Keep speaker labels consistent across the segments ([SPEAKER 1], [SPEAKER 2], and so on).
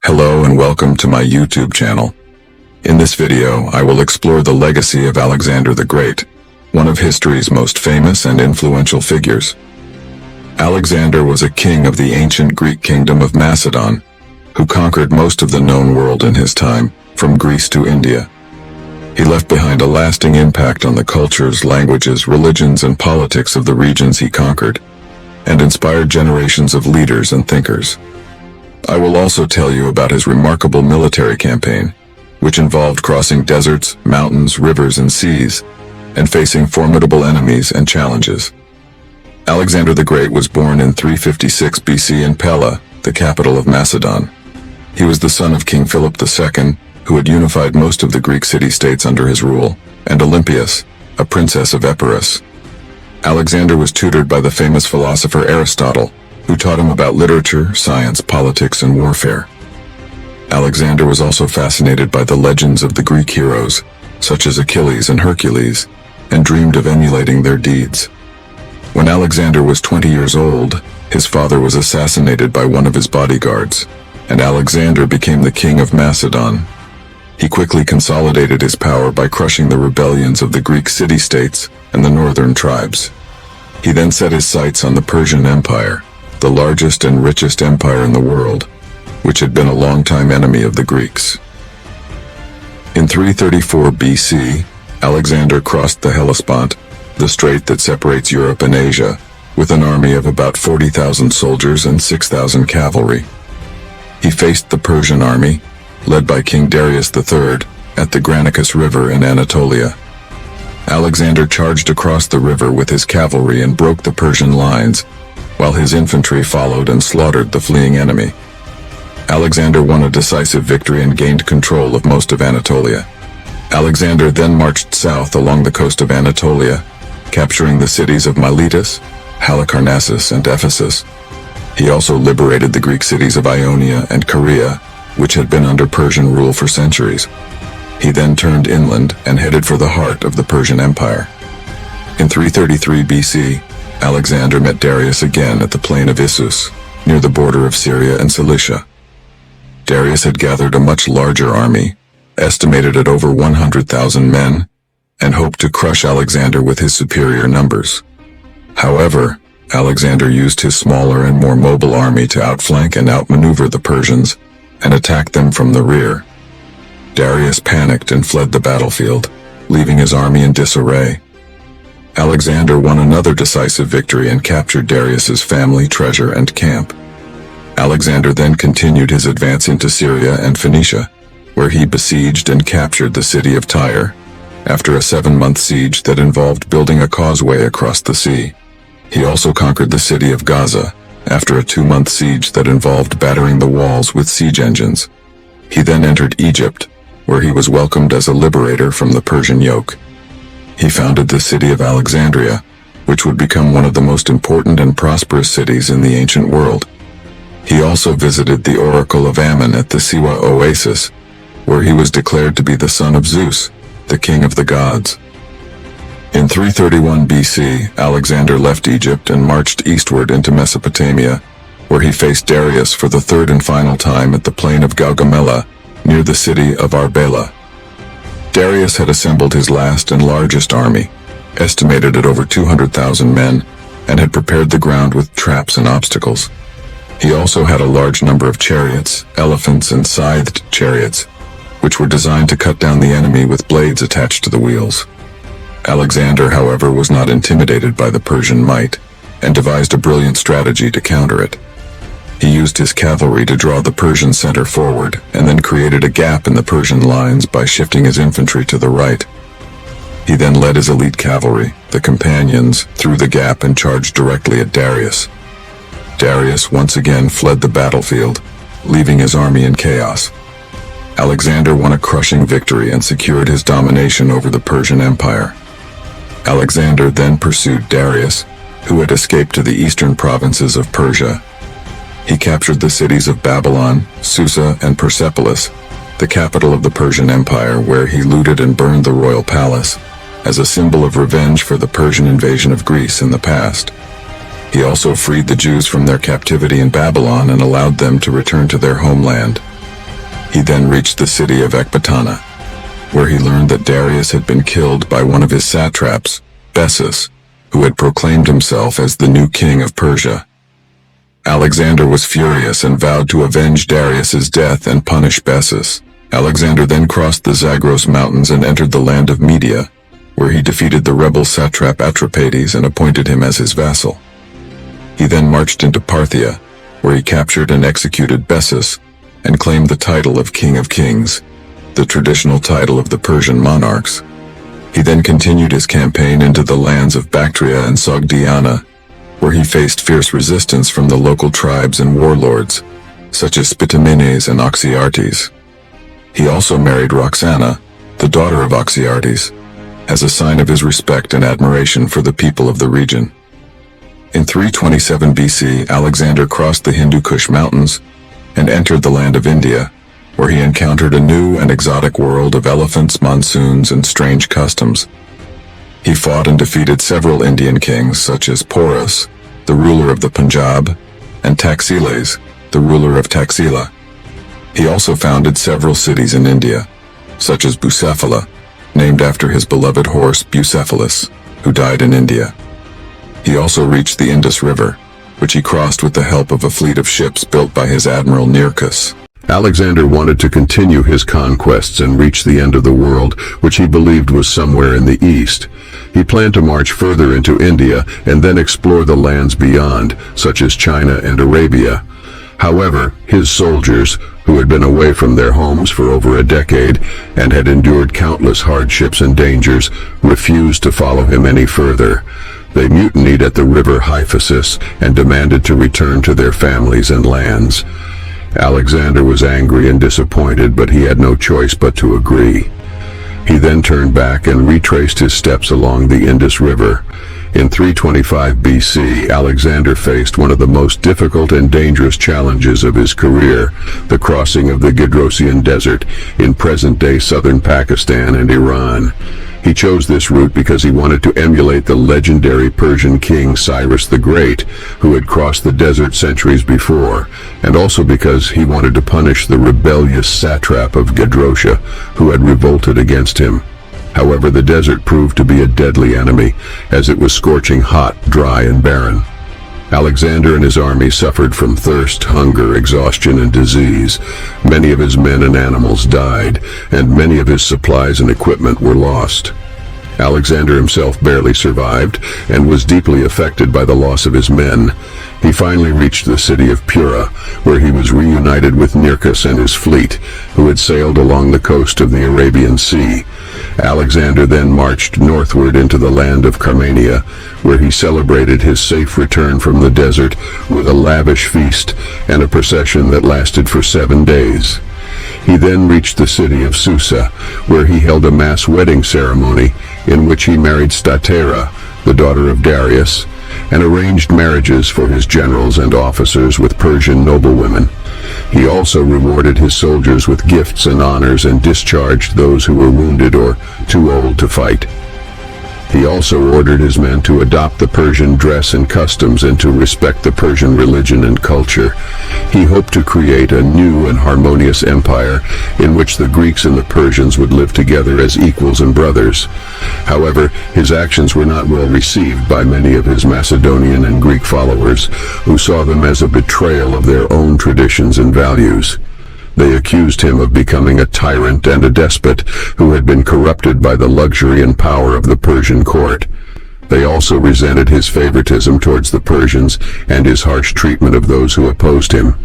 [SPEAKER 1] Hello and welcome to my YouTube channel. In this video, I will explore the legacy of Alexander the Great, one of history's most famous and influential figures. Alexander was a king of the ancient Greek kingdom of Macedon, who conquered most of the known world in his time, from Greece to India. He left behind a lasting impact on the cultures, languages, religions, and politics of the regions he conquered, and inspired generations of leaders and thinkers. I will also tell you about his remarkable military campaign, which involved crossing deserts, mountains, rivers, and seas, and facing formidable enemies and challenges. Alexander the Great was born in 356 BC in Pella, the capital of Macedon. He was the son of King Philip II, who had unified most of the Greek city-states under his rule, and Olympias, a princess of Epirus. Alexander was tutored by the famous philosopher Aristotle, who taught him about literature, science, politics, and warfare. Alexander was also fascinated by the legends of the Greek heroes, such as Achilles and Hercules, and dreamed of emulating their deeds. When Alexander was 20 years old, his father was assassinated by one of his bodyguards, and Alexander became the king of Macedon. He quickly consolidated his power by crushing the rebellions of the Greek city-states and the northern tribes. He then set his sights on the Persian Empire, the largest and richest empire in the world, which had been a longtime enemy of the Greeks. In 334 BC, Alexander crossed the Hellespont, the strait that separates Europe and Asia, with an army of about 40,000 soldiers and 6,000 cavalry. He faced the Persian army, led by King Darius III, at the Granicus River in Anatolia. Alexander charged across the river with his cavalry and broke the Persian lines, while his infantry followed and slaughtered the fleeing enemy. Alexander won a decisive victory and gained control of most of Anatolia. Alexander then marched south along the coast of Anatolia, capturing the cities of Miletus, Halicarnassus, and Ephesus. He also liberated the Greek cities of Ionia and Caria, which had been under Persian rule for centuries. He then turned inland and headed for the heart of the Persian Empire. In 333 BC, Alexander met Darius again at the plain of Issus, near the border of Syria and Cilicia. Darius had gathered a much larger army, estimated at over 100,000 men, and hoped to crush Alexander with his superior numbers. However, Alexander used his smaller and more mobile army to outflank and outmaneuver the Persians and attack them from the rear. Darius panicked and fled the battlefield, leaving his army in disarray. Alexander won another decisive victory and captured Darius's family, treasure, and camp. Alexander then continued his advance into Syria and Phoenicia, where he besieged and captured the city of Tyre, after a 7-month siege that involved building a causeway across the sea. He also conquered the city of Gaza, after a 2-month siege that involved battering the walls with siege engines. He then entered Egypt, where he was welcomed as a liberator from the Persian yoke. He founded the city of Alexandria, which would become one of the most important and prosperous cities in the ancient world. He also visited the Oracle of Ammon at the Siwa Oasis, where he was declared to be the son of Zeus, the king of the gods. In 331 BC, Alexander left Egypt and marched eastward into Mesopotamia, where he faced Darius for the third and final time at the plain of Gaugamela, near the city of Arbela. Darius had assembled his last and largest army, estimated at over 200,000 men, and had prepared the ground with traps and obstacles. He also had a large number of chariots, elephants, and scythed chariots, which were designed to cut down the enemy with blades attached to the wheels. Alexander, however, was not intimidated by the Persian might, and devised a brilliant strategy to counter it. He used his cavalry to draw the Persian center forward, and then created a gap in the Persian lines by shifting his infantry to the right. He then led his elite cavalry, the companions, through the gap and charged directly at Darius. Darius once again fled the battlefield, leaving his army in chaos. Alexander won a crushing victory and secured his domination over the Persian Empire. Alexander then pursued Darius, who had escaped to the eastern provinces of Persia. He captured the cities of Babylon, Susa, and Persepolis, the capital of the Persian Empire, where he looted and burned the royal palace, as a symbol of revenge for the Persian invasion of Greece in the past. He also freed the Jews from their captivity in Babylon and allowed them to return to their homeland. He then reached the city of Ecbatana, where he learned that Darius had been killed by one of his satraps, Bessus, who had proclaimed himself as the new king of Persia. Alexander was furious and vowed to avenge Darius's death and punish Bessus. Alexander then crossed the Zagros mountains and entered the land of Media, where he defeated the rebel satrap Atripates and appointed him as his vassal. He then marched into Parthia, where he captured and executed Bessus and claimed the title of King of Kings, the traditional title of the Persian monarchs. He then continued his campaign into the lands of Bactria and Sogdiana, where he faced fierce resistance from the local tribes and warlords, such as Spitamenes and Oxyartes. He also married Roxana, the daughter of Oxyartes, as a sign of his respect and admiration for the people of the region. In 327 BC, Alexander crossed the Hindu Kush mountains and entered the land of India, where he encountered a new and exotic world of elephants, monsoons, and strange customs. He fought and defeated several Indian kings such as Porus, the ruler of the Punjab, and Taxiles, the ruler of Taxila. He also founded several cities in India, such as Bucephala, named after his beloved horse Bucephalus, who died in India. He also reached the Indus River, which he crossed with the help of a fleet of ships built by his admiral Nearchus.
[SPEAKER 2] Alexander wanted to continue his conquests and reach the end of the world, which he believed was somewhere in the east. He planned to march further into India and then explore the lands beyond, such as China and Arabia. However, his soldiers, who had been away from their homes for over a decade and had endured countless hardships and dangers, refused to follow him any further. They mutinied at the river Hyphasis and demanded to return to their families and lands. Alexander was angry and disappointed, but he had no choice but to agree. He then turned back and retraced his steps along the Indus River. In 325 BC, Alexander faced one of the most difficult and dangerous challenges of his career, the crossing of the Gedrosian Desert in present-day southern Pakistan and Iran. He chose this route because he wanted to emulate the legendary Persian king Cyrus the Great, who had crossed the desert centuries before, and also because he wanted to punish the rebellious satrap of Gedrosia, who had revolted against him. However, the desert proved to be a deadly enemy, as it was scorching hot, dry, and barren. Alexander and his army suffered from thirst, hunger, exhaustion, and disease. Many of his men and animals died, and many of his supplies and equipment were lost. Alexander himself barely survived, and was deeply affected by the loss of his men. He finally reached the city of Pura, where he was reunited with Nearchus and his fleet, who had sailed along the coast of the Arabian Sea. Alexander then marched northward into the land of Carmania, where he celebrated his safe return from the desert with a lavish feast and a procession that lasted for 7 days. He then reached the city of Susa, where he held a mass wedding ceremony in which he married Statera, the daughter of Darius, and arranged marriages for his generals and officers with Persian noblewomen. He also rewarded his soldiers with gifts and honors and discharged those who were wounded or too old to fight. He also ordered his men to adopt the Persian dress and customs and to respect the Persian religion and culture. He hoped to create a new and harmonious empire in which the Greeks and the Persians would live together as equals and brothers. However, his actions were not well received by many of his Macedonian and Greek followers, who saw them as a betrayal of their own traditions and values. They accused him of becoming a tyrant and a despot who had been corrupted by the luxury and power of the Persian court. They also resented his favoritism towards the Persians and his harsh treatment of those who opposed him.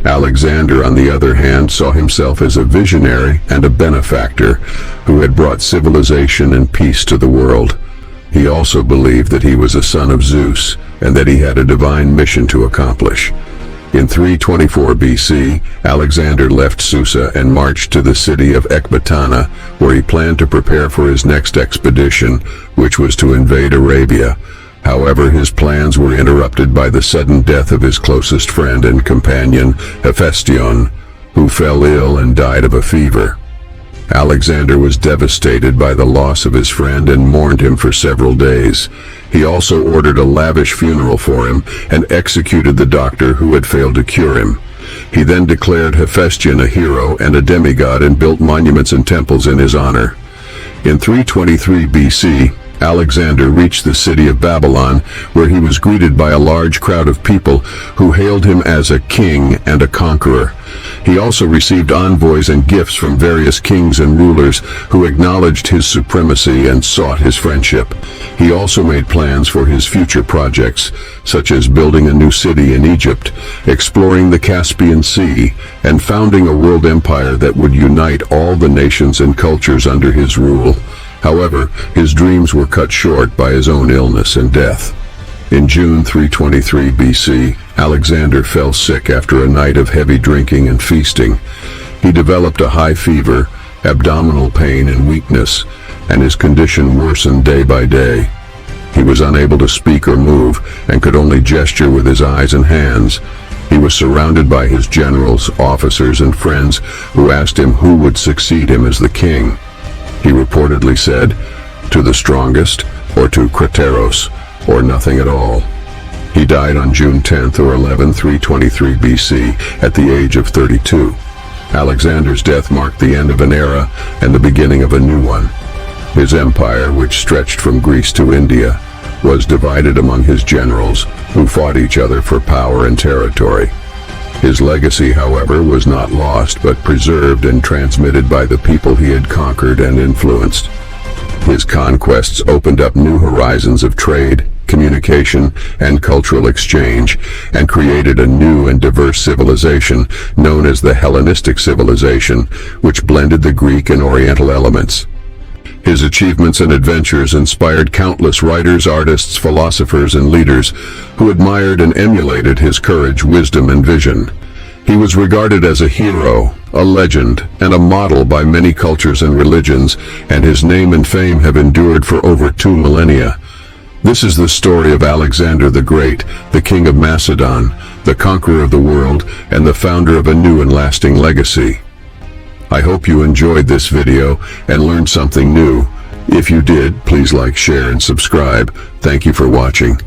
[SPEAKER 2] Alexander, on the other hand, saw himself as a visionary and a benefactor who had brought civilization and peace to the world. He also believed that he was a son of Zeus and that he had a divine mission to accomplish. In 324 BC, Alexander left Susa and marched to the city of Ecbatana, where he planned to prepare for his next expedition, which was to invade Arabia. However, his plans were interrupted by the sudden death of his closest friend and companion, Hephaestion, who fell ill and died of a fever. Alexander was devastated by the loss of his friend and mourned him for several days. He also ordered a lavish funeral for him and executed the doctor who had failed to cure him. He then declared Hephaestion a hero and a demigod and built monuments and temples in his honor. In 323 BC, Alexander reached the city of Babylon, where he was greeted by a large crowd of people who hailed him as a king and a conqueror. He also received envoys and gifts from various kings and rulers who acknowledged his supremacy and sought his friendship. He also made plans for his future projects, such as building a new city in Egypt, exploring the Caspian Sea, and founding a world empire that would unite all the nations and cultures under his rule. However, his dreams were cut short by his own illness and death. In June 323 BC, Alexander fell sick after a night of heavy drinking and feasting. He developed a high fever, abdominal pain and weakness, and his condition worsened day by day. He was unable to speak or move and could only gesture with his eyes and hands. He was surrounded by his generals, officers, and friends who asked him who would succeed him as the king. He reportedly said, "To the strongest, or to Crateros, or nothing at all." He died on June 10th or 11th, 323 BC, at the age of 32. Alexander's death marked the end of an era and the beginning of a new one. His empire, which stretched from Greece to India, was divided among his generals, who fought each other for power and territory. His legacy, however, was not lost, but preserved and transmitted by the people he had conquered and influenced. His conquests opened up new horizons of trade, communication, and cultural exchange, and created a new and diverse civilization known as the Hellenistic civilization, which blended the Greek and Oriental elements. His achievements and adventures inspired countless writers, artists, philosophers, and leaders who admired and emulated his courage, wisdom, and vision. He was regarded as a hero, a legend, and a model by many cultures and religions, and his name and fame have endured for over 2 millennia. This is the story of Alexander the Great, the king of Macedon, the conqueror of the world, and the founder of a new and lasting legacy. I hope you enjoyed this video and learned something new. If you did, please like, share, and subscribe. Thank you for watching.